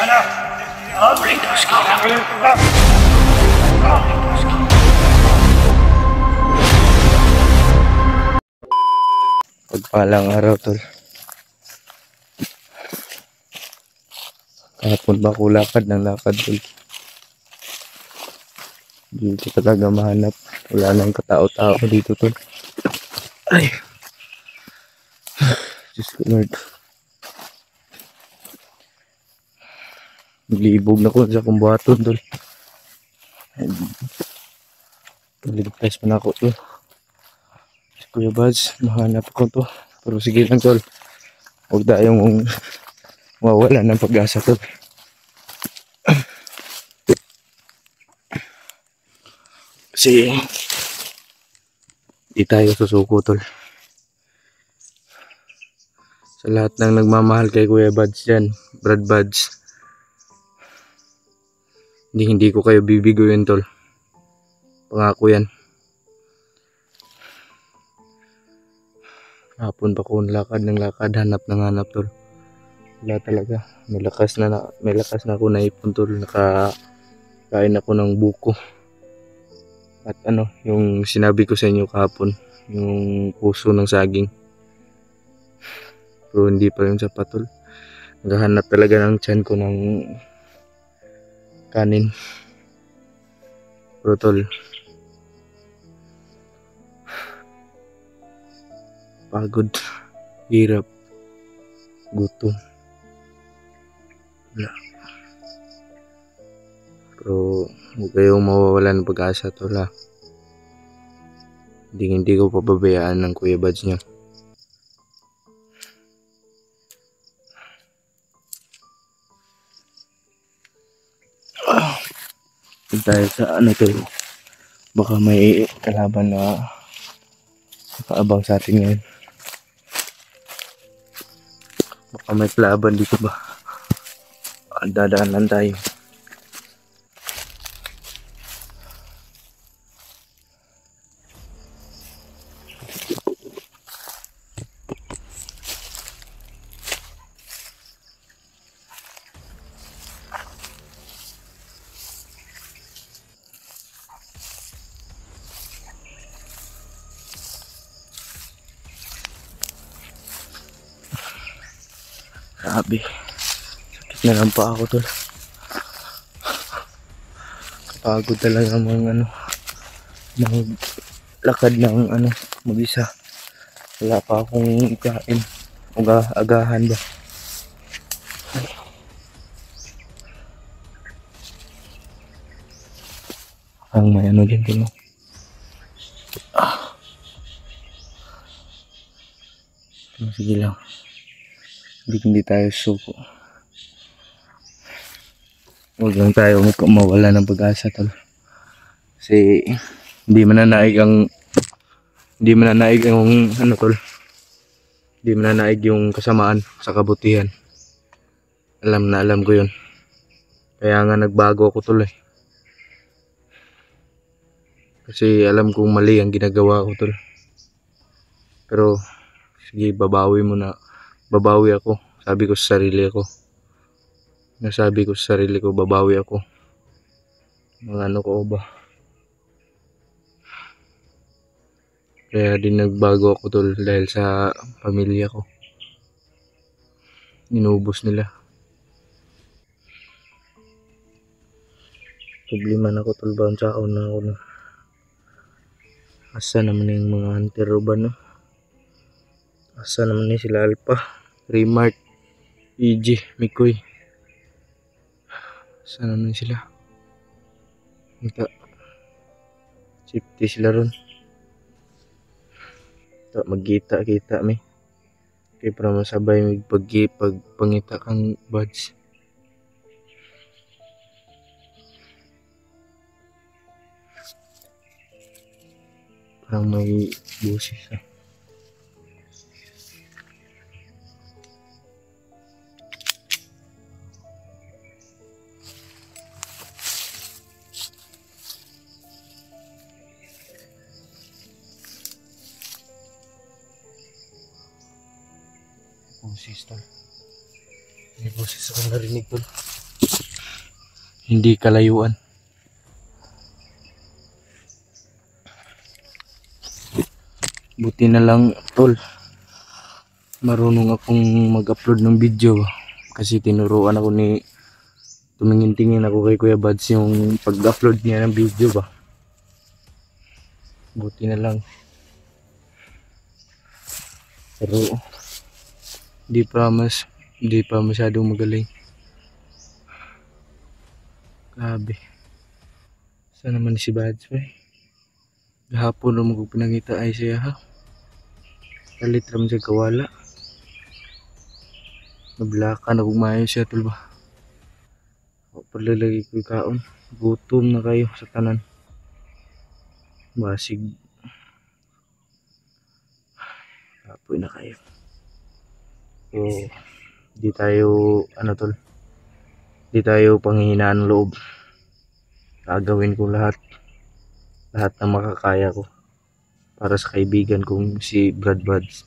Pagpalang araw tol. Kahapon ba ako lakad ng lakad tol. Dito talaga mahanap. Wala nang katao-tao dito tol. Ay. Diyos ko Lord. Naglibog na ko sa kumbuhaton tol. Ligtas pa na ako tol. Si Kuya Buds, mahanap ko to. Pero sige lang tol. Huwag tayong mawala ng pag-asa tol. Kasi di tayo susuko tol. Sa lahat ng nagmamahal kay Kuya Buds dyan, Brad Buds, hindi ko kayo bibiguin tol. Pangako yan. Hapon pa ko lakad ng lakad, hanap ng hanap tol. Wala talaga. May lakas na ako naipon tol. Nakakain ako ng buko. At ano, yung sinabi ko sa inyo kahapon, yung puso ng saging. Pero hindi pa yung sapat tol. Naghahanap talaga ng tiyan ko ng kanin. Pero tol, pagod, hirap, gutom. Wala. Pero huwag kayong mawawalan ng pag-asa tol ha. Hindi ko pababayaan ng Kuya Buds niya. Dahil sa ano tol, baka may kalaban na nakaabang sa atin ngayon. Baka may kalaban dito ba? Dadaan lang tayo. Grabe. Sakit na lang pa ako tol. Kapagod talaga maglakad ng mag-isa. Wala pa akong kain. Agahan ba? Ang may din tol. Sige lang. Hindi tayo suko. Huwag lang tayo mawala ng pag-asa tol. Kasi hindi mananaig yung tol. Hindi mananaig yung kasamaan sa kabutihan. Alam ko yun. Kaya nga nagbago ako tol eh. Kasi alam kong mali ang ginagawa ko tol. Pero sige, babawi ako. Sabi ko sa sarili ko, babawi ako. Mga ko ba? Kaya din nagbago ako tol dahil sa pamilya ko. Inubos nila. Problema na ko tol ba ang saon na ako na. Asa naman yung mga hunter uban no? Asa naman ni sila Alpha, Remart, EG, Mikoy. Asa naman sila? Kita. Safety sila ron. Magkita may. Kaya para masabay pagpangita kang Buds. Parang may busis ha. Busis tol. May busis akong narinig tol. hindi kalayuan. Buti na lang tol, marunong akong mag-upload ng video kasi tinuruan ako tumingin-tingin ako kay Kuya Bads yung pag-upload niya ng video ba. Buti na lang. Pero di pa masyadong magaling. Grabe. Saan naman si Bads ba? Gahapon na mo pinangita ay siya ha. Kalit ram siya kawala. Nablakan ako maayo siya tol ba. Palalagi ko kaon. Gutom na kayo sa tanan. Basig. Apoy na kayo. So, di tayo tol. Di tayo panghihinaan ng loob. Gagawin ko lahat na makakaya ko para sa kaibigan kong si Brad Buds.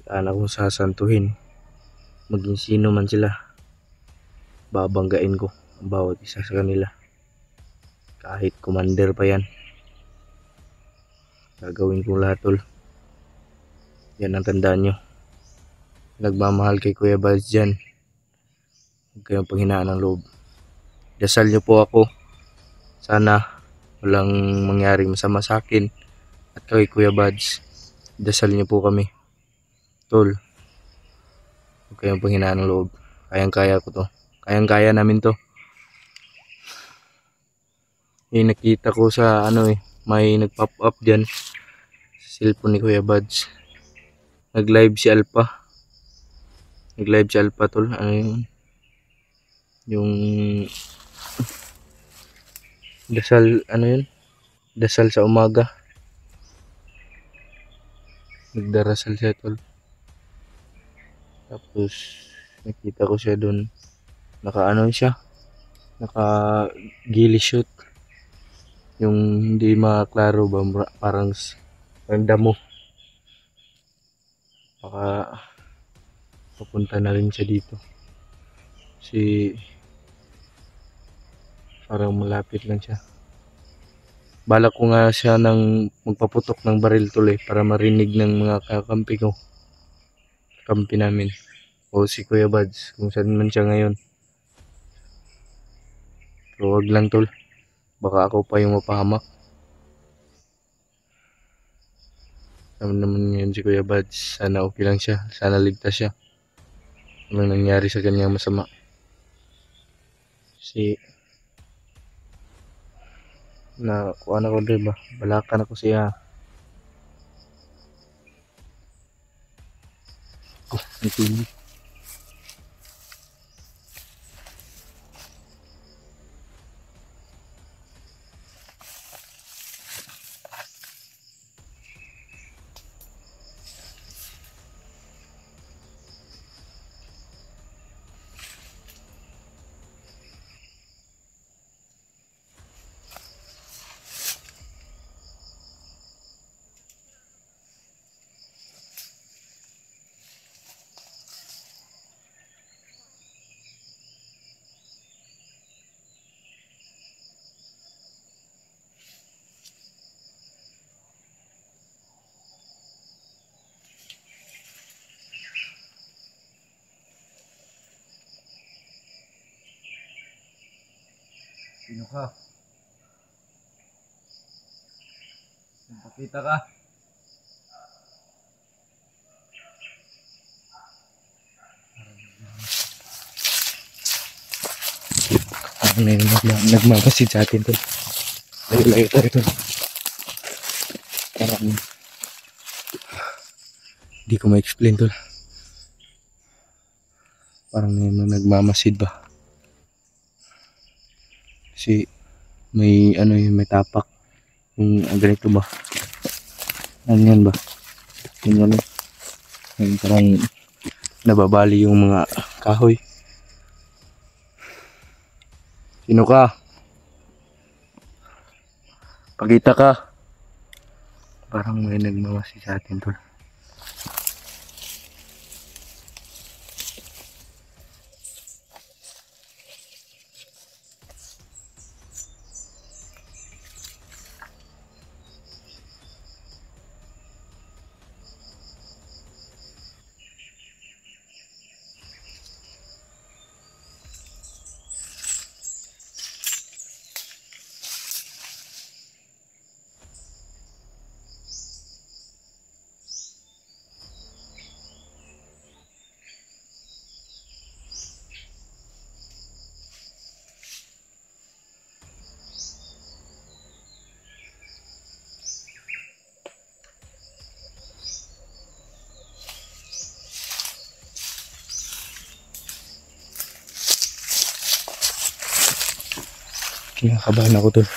Saan ako sasantuhin, maging sino man sila, babanggain ko ang bawat isa sa kanila. Kahit commander pa yan, gagawin ko lahat tol. Yan ang tandaan nyo. Nagmamahal kay Kuya Buds dyan. Huwag kayong panghinaan ng loob. Dasal nyo po ako. Sana walang mangyaring masama sa akin at kay Kuya Buds. Dasal nyo po kami. Tol, huwag kayong panghinaan ng loob. Kayang-kaya ko to. Kayang-kaya namin to. Nakita ko sa may nag-pop up dyan sa cellphone ni Kuya Buds. Nag-live si Alpha. Tol. Ano yun? Yung dasal, yun? Dasal sa umaga. Nagdarasal siya tol. Tapos nakita ko siya doon. Naka gilly shoot. Yung hindi maklaro ba, parang damo. Baka papunta na rin siya dito. Parang malapit lang siya. Balak ko nga siya ng magpaputok ng baril tuloy para marinig ng mga kakampi ko. Kampi namin. O si Kuya Buds, kung saan man siya ngayon. Pero wag lang tol. Baka ako pa yung mapahamak. Alam naman yun si Kuya Buds. Sana okay lang siya. Sana ligtas siya. Anong nangyari sa kanyang masama. Kuha na ko diba? Balakan ako siya. Natin. Sino ka? Pakita ka. Nagmamasid sa atin tol. Layo-layo tayo tol. Parang hindi ko ma-explain tol. Parang nagmamasid ba? Kasi may may tapak. Yung ganito ba? Yan ba? Yung yung parang nababali yung mga kahoy. Sino ka? Pakita ka. Parang may nagmamasi sa atin tol. Kinakabahan ako tol.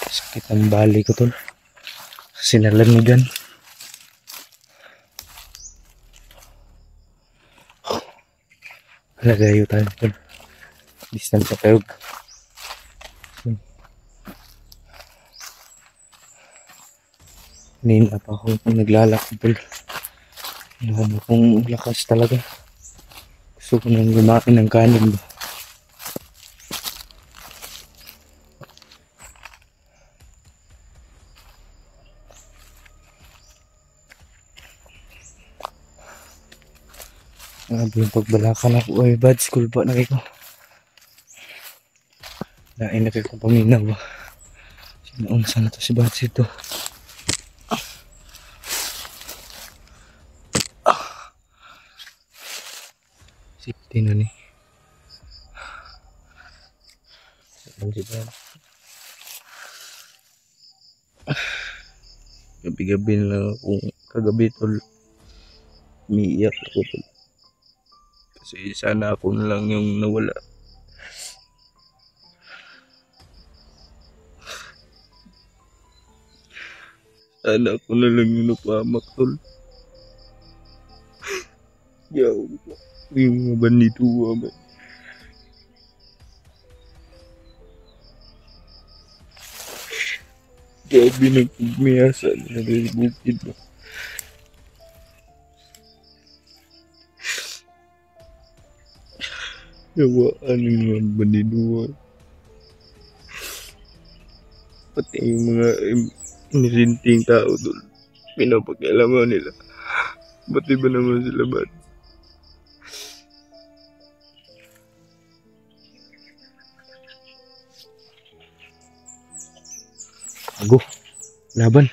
Sakit ang bali ko tol. Sinalamigan. Lagayo tayo tol. Distant pa tayo. Kanina pa ako naglalakad tol. Ano kong lakas talaga. Gusto ko nang lumain ng kanin ba. Grabe yung pagbalakan ako. Ay, bad school pa na kayo. Lain na kayo kong paminaw ba. Sinaunsa na to si bad ito. Safety na ni. Gabi-gabi na akong kagabi tol. Umiiyak ako tol. Kasi sana ako na lang yung nawala. Sana ako na lang yung napahamak tol. Yaw. Yung mga bandito ba. Grabe ng pagmiyasa na bukid ba. Yawaan yung mga bandiduwa. Pati yung mga inisinting tao doon. Pinapakialaman nila. Pati ba naman sila ba? Ago, laban.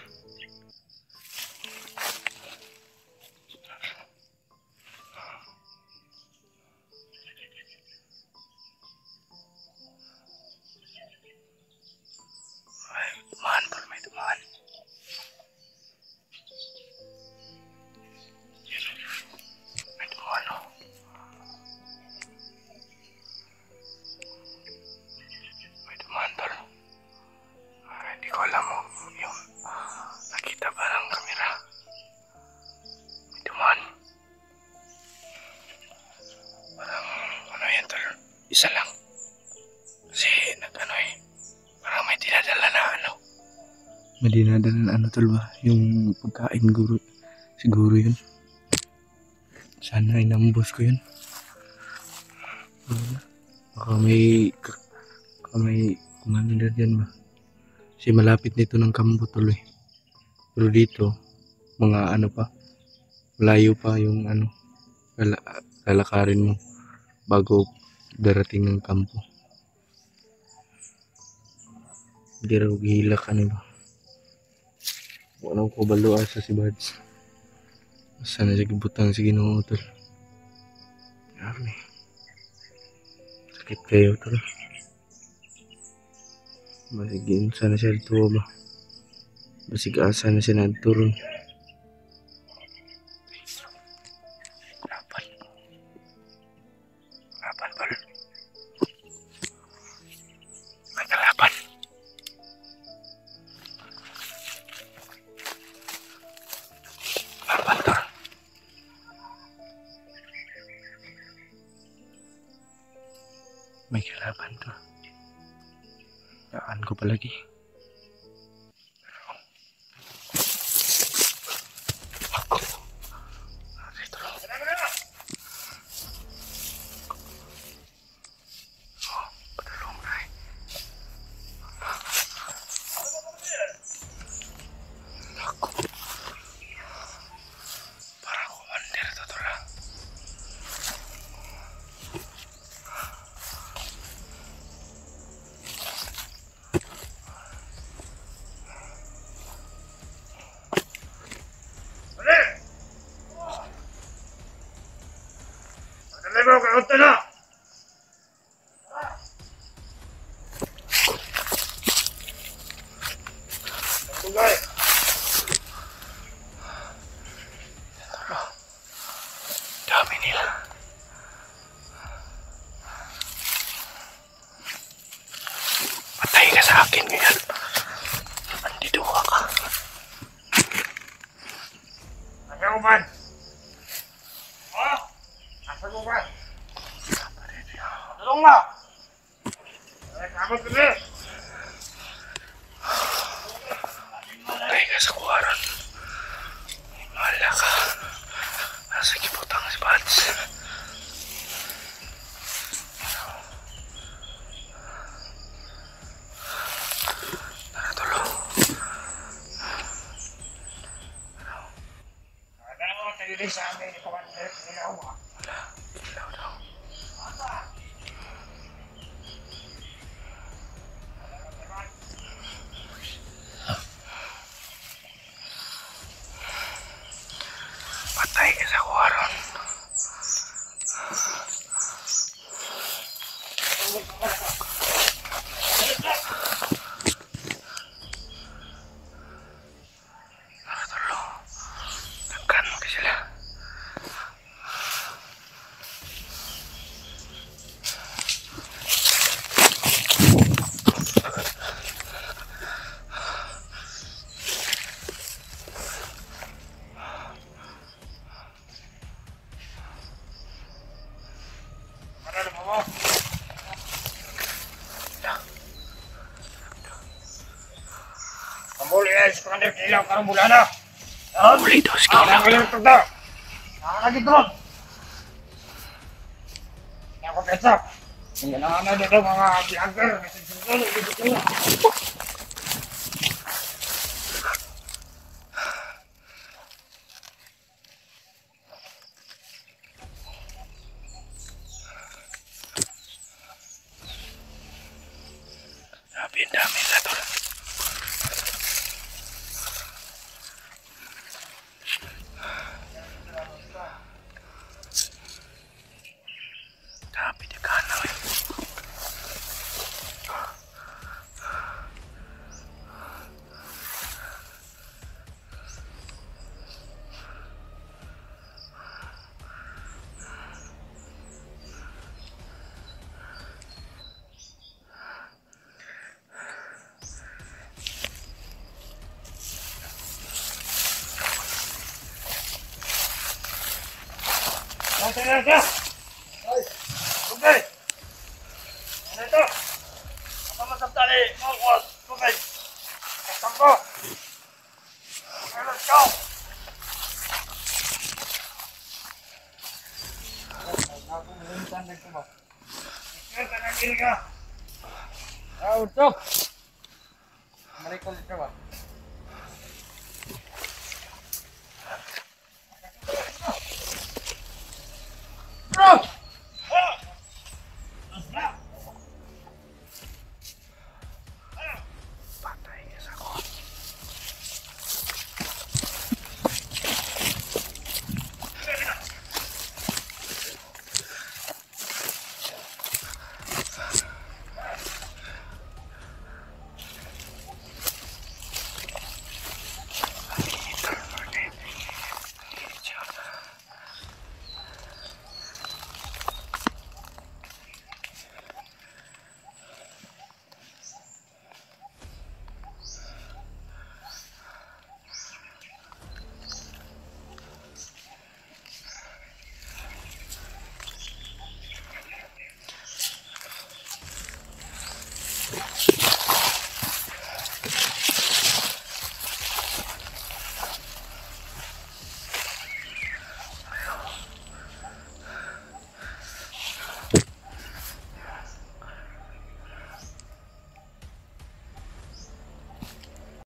Isa lang. Kasi nag-ano parang may dinadala na ano. May dinadala na ano tol ba? Yung pagkain guro. Siguro yun. Sana inambos ko yun. Baka may kumano na dyan ba? Kasi malapit nito ng kampo tol eh. Pero dito, mga ano pa. Malayo pa yung ano. Lalakarin mo bago darating ng kampo. Hindi raw gihilak ano ba. Wala ko balo asa si Bads. Sana siya gibutang si Ginoo tol. Grabe. Sakit kayo tol. Masigin sana siya dito ba. Basig asa na siya nagturon. Laban tol. May kalaban. Laban tol. May kalaban tol. Daan ko palagi. Ano ka unta na? Tugay. Dami nila. Patay ka sa akin ngayon. Andito ka. Asa mo man? Ha? Asa mo man? Tulong mo! Kamot ka na! Patay ka sa kuwaran. Mahala ka. Nasa kiputang si Bats. Tara tulo. Ano mo tayo din sa amin? Ito ka na ilaw mo. Ilaw daw. Patay ka sa kuwaran. Tara tulo. Tagkan mo ka sila. Ano mo mo? Pambuli ay sa kanil kilaw karong bulana. Uli daw si Kilaw. Nakakalit ito daw. Nakakalit ito. Hindi ako pesa. Hindi na ano dito mga vlogger. Sabi ang dami nila tol. Dami di kanaw eh. Nanti nanti. Okay. Ano ito? Apa masap tali? Mawag. Okay. Kasampo. Let's go. Ako minsan dito ba? Ito na gilga. Ah, utok. Mari ko dito ba?